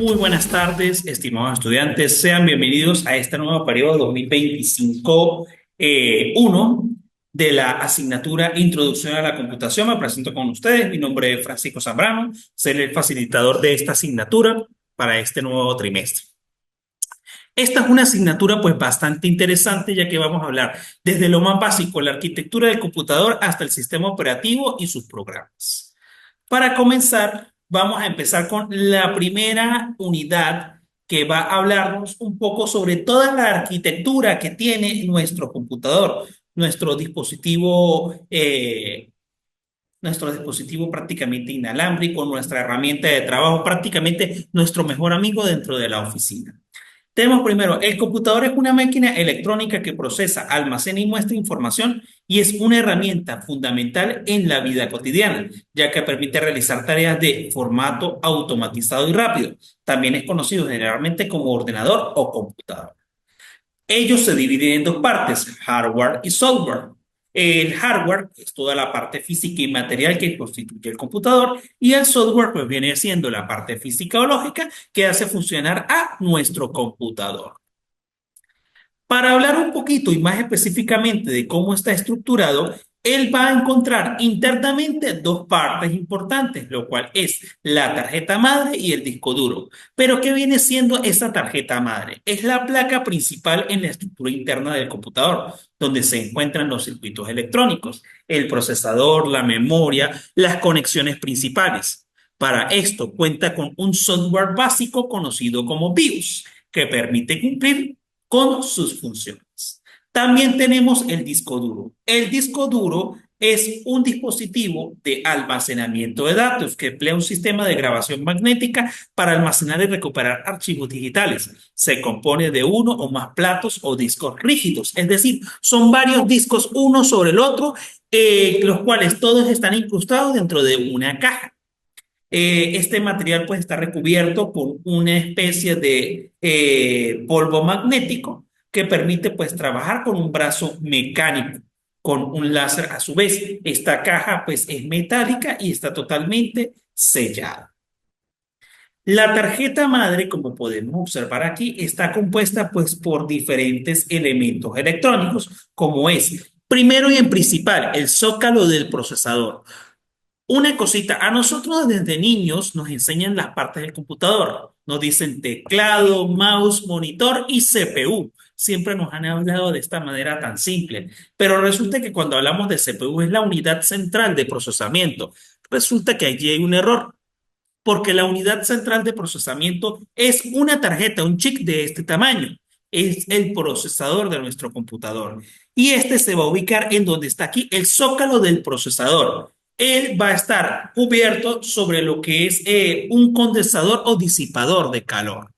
Muy buenas tardes, estimados estudiantes. Sean bienvenidos a este nuevo periodo 2025 1 de la asignatura Introducción a la Computación. Me presento con ustedes. Mi nombre es Francisco Zambrano. Seré el facilitador de esta asignatura para este nuevo trimestre. Esta es una asignatura pues bastante interesante ya que vamos a hablar desde lo más básico, la arquitectura del computador, hasta el sistema operativo y sus programas. Para comenzar, vamos a empezar con la primera unidad que va a hablarnos un poco sobre toda la arquitectura que tiene nuestro computador, nuestro dispositivo, nuestro dispositivo prácticamente inalámbrico, nuestra herramienta de trabajo, prácticamente nuestro mejor amigo dentro de la oficina. Tenemos primero, el computador es una máquina electrónica que procesa, almacena y muestra información y es una herramienta fundamental en la vida cotidiana, ya que permite realizar tareas de formato automatizado y rápido. También es conocido generalmente como ordenador o computador. Ellos se dividen en dos partes, hardware y software. El hardware es toda la parte física y material que constituye el computador y el software pues viene siendo la parte física o lógica que hace funcionar a nuestro computador. Para hablar un poquito y más específicamente de cómo está estructurado, él va a encontrar internamente dos partes importantes, lo cual es la tarjeta madre y el disco duro. Pero ¿qué viene siendo esa tarjeta madre? Es la placa principal en la estructura interna del computador, donde se encuentran los circuitos electrónicos, el procesador, la memoria, las conexiones principales. Para esto cuenta con un software básico conocido como BIOS, que permite cumplir con sus funciones. También tenemos el disco duro. El disco duro es un dispositivo de almacenamiento de datos que emplea un sistema de grabación magnética para almacenar y recuperar archivos digitales. Se compone de uno o más platos o discos rígidos, es decir, son varios discos uno sobre el otro, los cuales todos están incrustados dentro de una caja. Este material pues está recubierto por una especie de polvo magnético que permite pues trabajar con un brazo mecánico, con un láser a su vez. Esta caja pues es metálica y está totalmente sellada. La tarjeta madre, como podemos observar aquí, está compuesta pues por diferentes elementos electrónicos, como es, primero y en principal, el zócalo del procesador. Una cosita, a nosotros desde niños nos enseñan las partes del computador. Nos dicen teclado, mouse, monitor y CPU. Siempre nos han hablado de esta manera tan simple. Pero resulta que cuando hablamos de CPU es la unidad central de procesamiento. Resulta que allí hay un error, porque la unidad central de procesamiento es una tarjeta, un chip de este tamaño. Es el procesador de nuestro computador. Y este se va a ubicar en donde está aquí el zócalo del procesador. Él va a estar cubierto sobre lo que es un condensador o disipador de calor.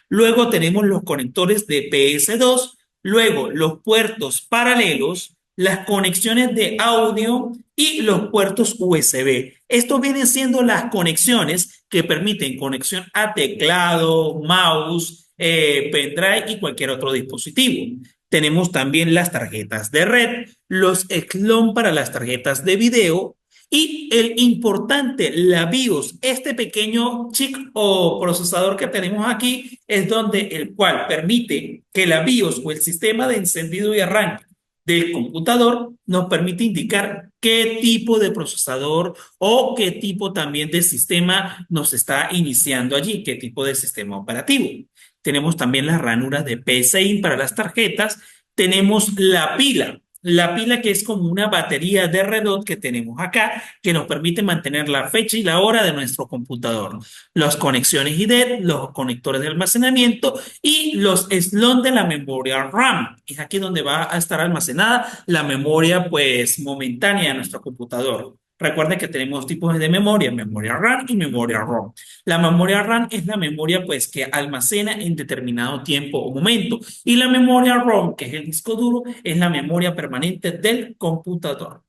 Luego tenemos los conectores de PS2, luego los puertos paralelos, las conexiones de audio y los puertos USB. Esto vienen siendo las conexiones que permiten conexión a teclado, mouse, pendrive y cualquier otro dispositivo. Tenemos también las tarjetas de red, los EXLON para las tarjetas de video y el importante, la BIOS, este pequeño chip o procesador que tenemos aquí, es donde el cual permite que la BIOS o el sistema de encendido y arranque del computador nos permite indicar qué tipo de procesador o qué tipo también de sistema nos está iniciando allí, qué tipo de sistema operativo. Tenemos también las ranuras de PCI para las tarjetas, tenemos la pila. La pila que es como una batería de reloj que tenemos acá, que nos permite mantener la fecha y la hora de nuestro computador. Las conexiones ID, los conectores de almacenamiento y los slots de la memoria RAM. Es aquí donde va a estar almacenada la memoria pues momentánea de nuestro computador. Recuerden que tenemos tipos de memoria RAM y memoria ROM. La memoria RAM es la memoria pues que almacena en determinado tiempo o momento y la memoria ROM, que es el disco duro, es la memoria permanente del computador.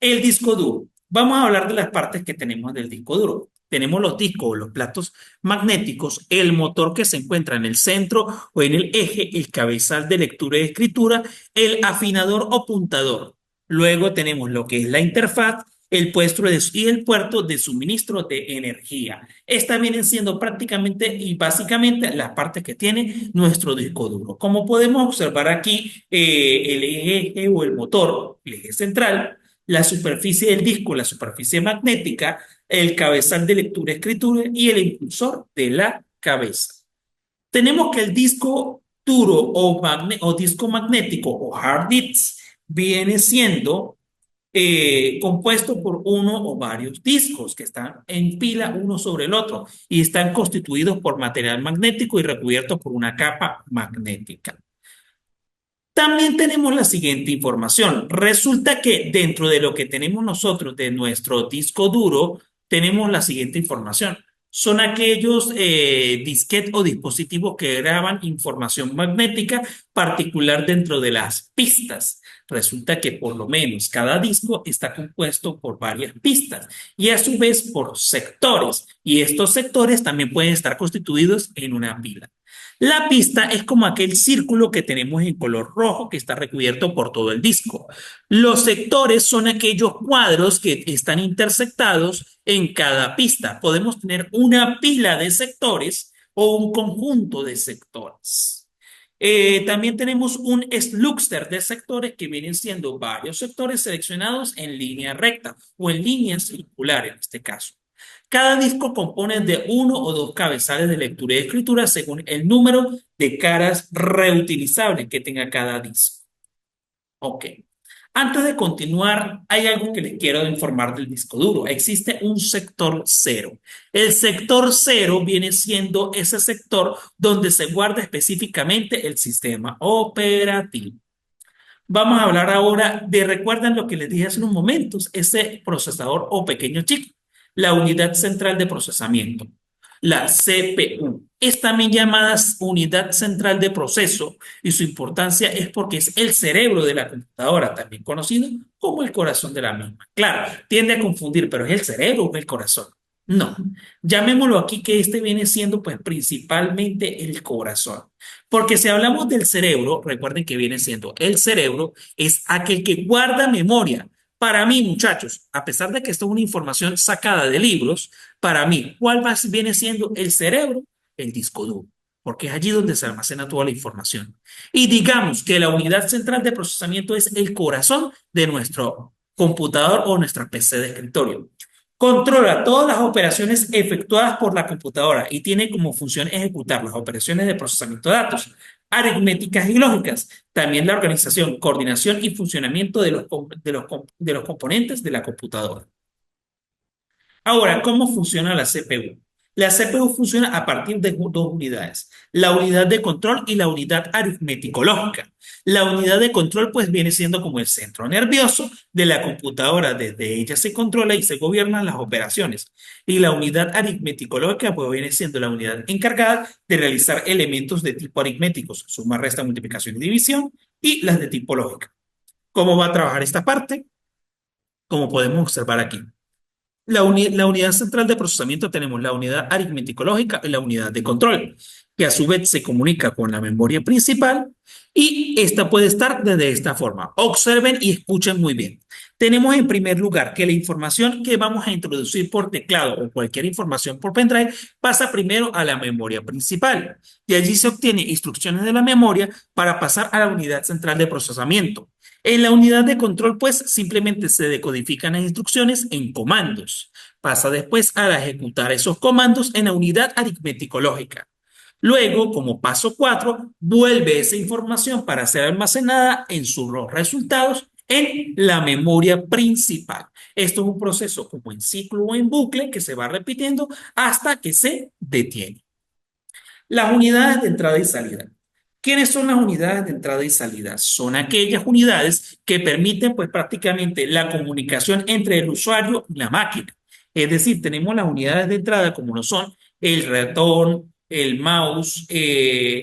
El disco duro. Vamos a hablar de las partes que tenemos del disco duro. Tenemos los discos, los platos magnéticos, el motor que se encuentra en el centro o en el eje, el cabezal de lectura y escritura, el afinador o puntador. Luego tenemos lo que es la interfaz y el puerto de suministro de energía. Estas vienen siendo prácticamente y básicamente las partes que tiene nuestro disco duro. Como podemos observar aquí, el eje o el motor, el eje central, la superficie del disco, la superficie magnética, el cabezal de lectura-escritura y el impulsor de la cabeza. Tenemos que el disco duro o disco magnético o hard disk viene siendo compuesto por uno o varios discos que están en pila uno sobre el otro y están constituidos por material magnético y recubiertos por una capa magnética. También tenemos la siguiente información. Resulta que dentro de lo que tenemos nosotros de nuestro disco duro, tenemos la siguiente información. Son aquellos disquetes o dispositivos que graban información magnética particular dentro de las pistas. Resulta que por lo menos cada disco está compuesto por varias pistas y a su vez por sectores. Y estos sectores también pueden estar constituidos en una pila. La pista es como aquel círculo que tenemos en color rojo que está recubierto por todo el disco. Los sectores son aquellos cuadros que están intersectados en cada pista. Podemos tener una pila de sectores o un conjunto de sectores. También tenemos un clúster de sectores que vienen siendo varios sectores seleccionados en línea recta o en línea circular en este caso. Cada disco compone de uno o dos cabezales de lectura y escritura según el número de caras reutilizables que tenga cada disco. Ok. Antes de continuar, hay algo que les quiero informar del disco duro. Existe un sector cero. El sector cero viene siendo ese sector donde se guarda específicamente el sistema operativo. Vamos a hablar ahora de, recuerdan lo que les dije hace unos momentos, ese procesador o pequeño chip, la unidad central de procesamiento, la CPU. Es también llamada unidad central de proceso y su importancia es porque es el cerebro de la computadora, también conocido como el corazón de la misma. Claro, tiende a confundir, pero ¿es el cerebro o el corazón? No, llamémoslo aquí que este viene siendo pues principalmente el corazón. Porque si hablamos del cerebro, recuerden que viene siendo el cerebro, es aquel que guarda memoria. Para mí, muchachos, a pesar de que esto es una información sacada de libros, para mí, viene siendo el cerebro? El disco duro, porque es allí donde se almacena toda la información. Y digamos que la unidad central de procesamiento es el corazón de nuestro computador o nuestra PC de escritorio. Controla todas las operaciones efectuadas por la computadora y tiene como función ejecutar las operaciones de procesamiento de datos, aritméticas y lógicas. También la organización, coordinación y funcionamiento de los componentes de la computadora. Ahora, ¿cómo funciona la CPU? La CPU funciona a partir de dos unidades, la unidad de control y la unidad aritmético-lógica. La unidad de control pues viene siendo como el centro nervioso de la computadora, desde ella se controla y se gobiernan las operaciones. Y la unidad aritmético-lógica pues viene siendo la unidad encargada de realizar elementos de tipo aritméticos, suma, resta, multiplicación y división, y las de tipo lógica. ¿Cómo va a trabajar esta parte? Como podemos observar aquí. La unidad central de procesamiento tenemos la unidad aritmético-lógica y la unidad de control, que a su vez se comunica con la memoria principal y esta puede estar de esta forma. Observen y escuchen muy bien. Tenemos en primer lugar que la información que vamos a introducir por teclado o cualquier información por pendrive pasa primero a la memoria principal y allí se obtienen instrucciones de la memoria para pasar a la unidad central de procesamiento. En la unidad de control, pues simplemente se decodifican las instrucciones en comandos. Pasa después a ejecutar esos comandos en la unidad aritmético-lógica. Luego, como paso 4, vuelve esa información para ser almacenada en sus resultados en la memoria principal. Esto es un proceso como en ciclo o en bucle que se va repitiendo hasta que se detiene. Las unidades de entrada y salida. ¿Quiénes son las unidades de entrada y salida? Son aquellas unidades que permiten pues prácticamente la comunicación entre el usuario y la máquina. Es decir, tenemos las unidades de entrada como lo son el ratón, el mouse,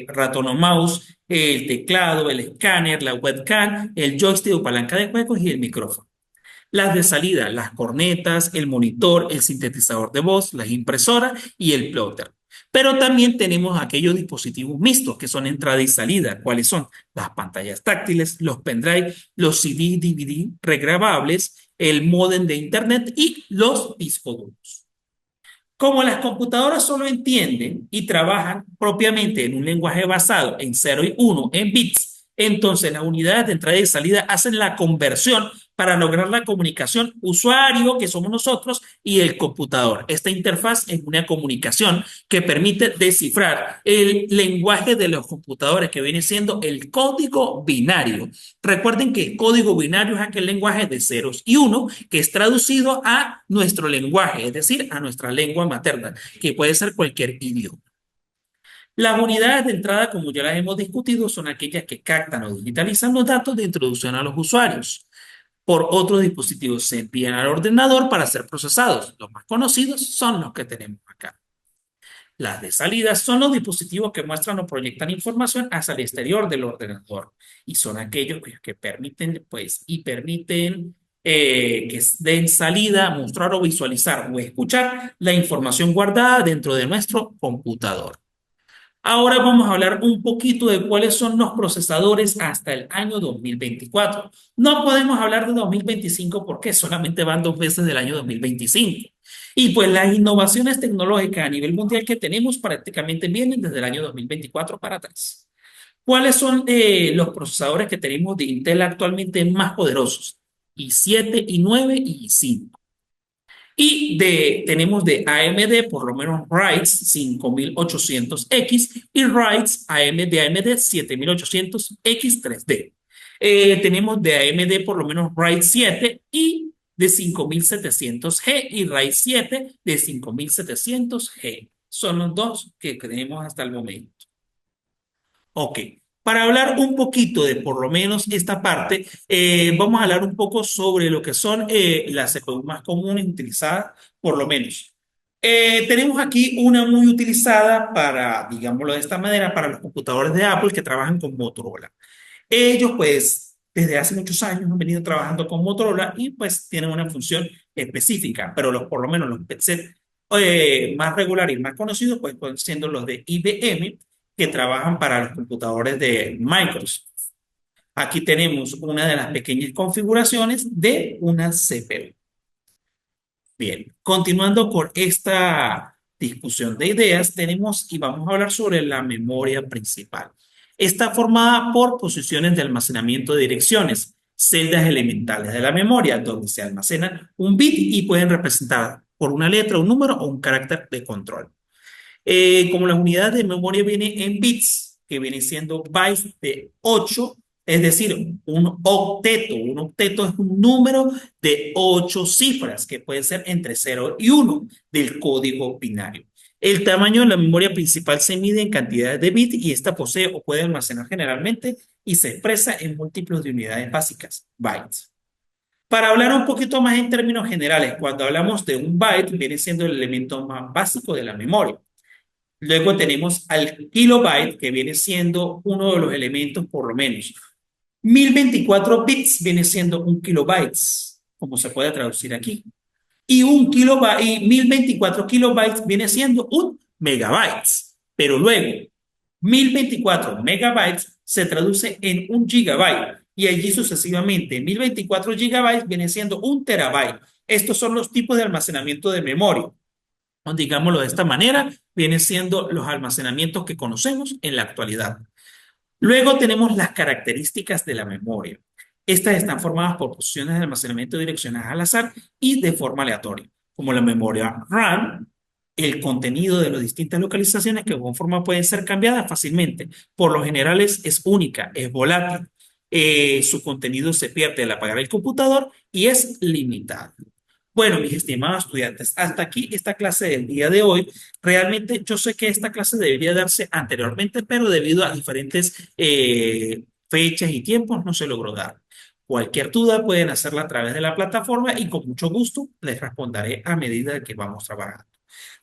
ratón o mouse, el teclado, el escáner, la webcam, el joystick o palanca de juegos y el micrófono. Las de salida, las cornetas, el monitor, el sintetizador de voz, las impresoras y el plotter. Pero también tenemos aquellos dispositivos mixtos que son entrada y salida. ¿Cuáles son? Las pantallas táctiles, los pendrive, los CD, DVD regrabables el módem de Internet y los discos duros. Como las computadoras solo entienden y trabajan propiamente en un lenguaje basado en 0 y 1 en bits, entonces las unidades de entrada y salida hacen la conversión para lograr la comunicación usuario, que somos nosotros, y el computador. Esta interfaz es una comunicación que permite descifrar el lenguaje de los computadores, que viene siendo el código binario. Recuerden que el código binario es aquel lenguaje de ceros y uno que es traducido a nuestro lenguaje, es decir, a nuestra lengua materna, que puede ser cualquier idioma. Las unidades de entrada, como ya las hemos discutido, son aquellas que captan o digitalizan los datos de introducción a los usuarios. Por otros dispositivos se envían al ordenador para ser procesados. Los más conocidos son los que tenemos acá. Las de salida son los dispositivos que muestran o proyectan información hacia el exterior del ordenador y son aquellos que permiten, que den salida, mostrar o visualizar o escuchar la información guardada dentro de nuestro computador. Ahora vamos a hablar un poquito de cuáles son los procesadores hasta el año 2024. No podemos hablar de 2025 porque solamente van 2 meses del año 2025. Y pues las innovaciones tecnológicas a nivel mundial que tenemos prácticamente vienen desde el año 2024 para atrás. ¿Cuáles son los procesadores que tenemos de Intel actualmente más poderosos? i7, i9 y i5. Tenemos de AMD por lo menos Ryzen 5800X y Ryzen AMD 7800X 3D. Tenemos de AMD por lo menos Ryzen 7 y de 5700G y Ryzen 7 de 5700G. Son los dos que tenemos hasta el momento. Ok, para hablar un poquito de por lo menos esta parte, vamos a hablar un poco sobre lo que son las CPU más comunes utilizadas, por lo menos. Tenemos aquí una muy utilizada para, digámoslo de esta manera, para los computadores de Apple que trabajan con Motorola. Ellos, pues, desde hace muchos años han venido trabajando con Motorola y, pues, tienen una función específica, pero por lo menos los PCs más regulares y más conocidos, pues, pueden siendo los de IBM, que trabajan para los computadores de Microsoft. Aquí tenemos una de las pequeñas configuraciones de una CPU. Bien, continuando con esta discusión de ideas, tenemos y vamos a hablar sobre la memoria principal. Está formada por posiciones de almacenamiento de direcciones, celdas elementales de la memoria, donde se almacenan un bit y pueden representar por una letra, un número o un carácter de control. Como las unidades de memoria vienen en bits, que vienen siendo bytes de 8, es decir, un octeto. Un octeto es un número de 8 cifras, que puede ser entre 0 y 1 del código binario. El tamaño de la memoria principal se mide en cantidades de bits y esta posee o puede almacenar generalmente y se expresa en múltiplos de unidades básicas, bytes. Para hablar un poquito más en términos generales, cuando hablamos de un byte, viene siendo el elemento más básico de la memoria. Luego tenemos al kilobyte, que viene siendo uno de los elementos, por lo menos. 1024 bits viene siendo un kilobytes, como se puede traducir aquí. Y un kilobyte, y 1024 kilobytes viene siendo un megabytes. Pero luego, 1024 megabytes se traduce en un gigabyte. Y allí sucesivamente, 1024 gigabytes viene siendo un terabyte. Estos son los tipos de almacenamiento de memoria. Digámoslo de esta manera, vienen siendo los almacenamientos que conocemos en la actualidad. Luego tenemos las características de la memoria. Estas están formadas por posiciones de almacenamiento direccionadas al azar y de forma aleatoria, como la memoria RAM. El contenido de las distintas localizaciones que conforman pueden ser cambiadas fácilmente. Por lo general es única, es volátil. Su contenido se pierde al apagar el computador y es limitado. Bueno, mis estimados estudiantes, hasta aquí esta clase del día de hoy. Realmente yo sé que esta clase debería darse anteriormente, pero debido a diferentes fechas y tiempos no se logró dar. Cualquier duda pueden hacerla a través de la plataforma y con mucho gusto les responderé a medida que vamos trabajando.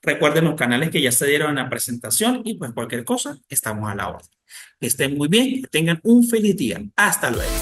Recuerden los canales que ya se dieron en la presentación y pues cualquier cosa estamos a la orden. Que estén muy bien, que tengan un feliz día. Hasta luego.